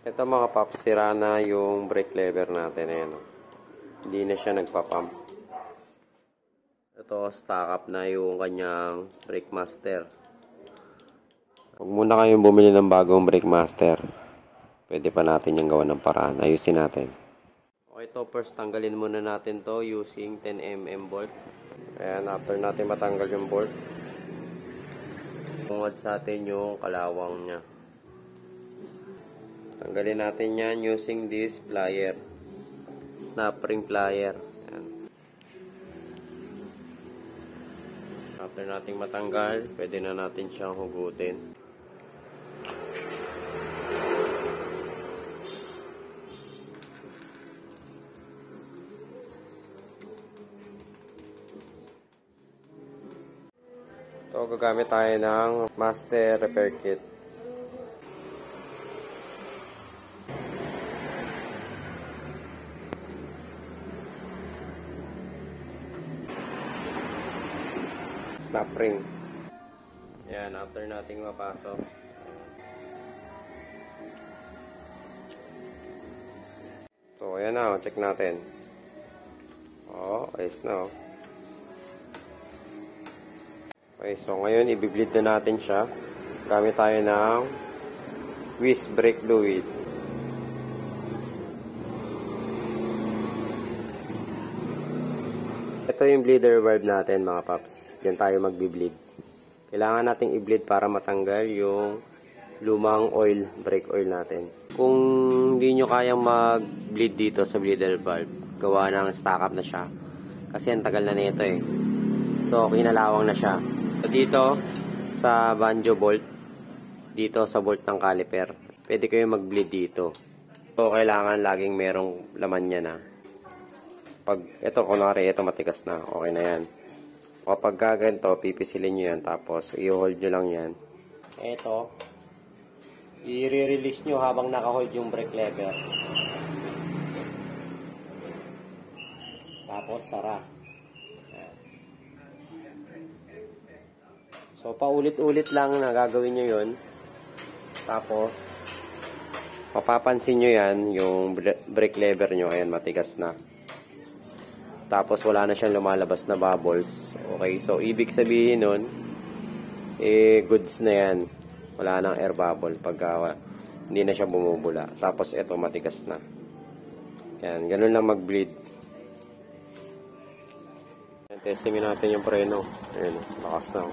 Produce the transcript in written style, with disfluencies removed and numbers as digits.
Ito mga paps, sira na yung brake lever natin. Ayan, oh. Hindi na siya nagpa-pump. Ito, stock up na yung kanyang brake master. Huwag muna kayong bumili ng bagong brake master. Pwede pa natin yung gawa ng paraan. Ayusin natin. Okay, ito first, tanggalin muna natin to using 10mm bolt. Ayan, after natin matanggal yung bolt, tungod sa atin yung kalawang niya. Tanggalin natin yan using this plier. Snap ring plier. Ayan. After nating matanggal, pwede na natin siyang hugutin. So, gagamit tayo ng master repair kit. Snap ring. Yan, after nating mapasok. So, ayan na, check natin. Oh, ayos na, oh. Okay, so ngayon, i-bleed na natin siya. Gamit tayo ng whisk brake fluid. Ito yung bleeder valve natin mga paps. Diyan tayo magbi-bleed. Kailangan nating i-bleed para matanggal yung lumang oil, brake oil natin. Kung hindi nyo kayang mag-bleed dito sa bleeder valve, gawa ng stock up na siya. Kasi ang tagal na nito eh. So, kinalawang na siya. So, dito sa banjo bolt, dito sa bolt ng caliper, pwede kayo mag-bleed dito. So, kailangan laging merong laman niya na. Pag ito, kunwari, ito matigas na, okay na yan. Kapag ganito, pipisilin nyo yan, tapos i-hold nyo lang yan. Ito, i-release nyo habang naka-hold yung brake lever. Tapos, sara. So, paulit-ulit lang na gagawin nyo yun. Tapos, mapapansin nyo yan, yung brake lever nyo, ayan, matigas na. Tapos, wala na siyang lumalabas na bubbles. Okay, so, ibig sabihin nun, goods na yan. Wala nang air bubble pagka hindi na siya bumubula. Tapos, ito, matigas na. Yan, ganun lang mag-bleed. Testingin natin yung preno. Ayan, lakas na.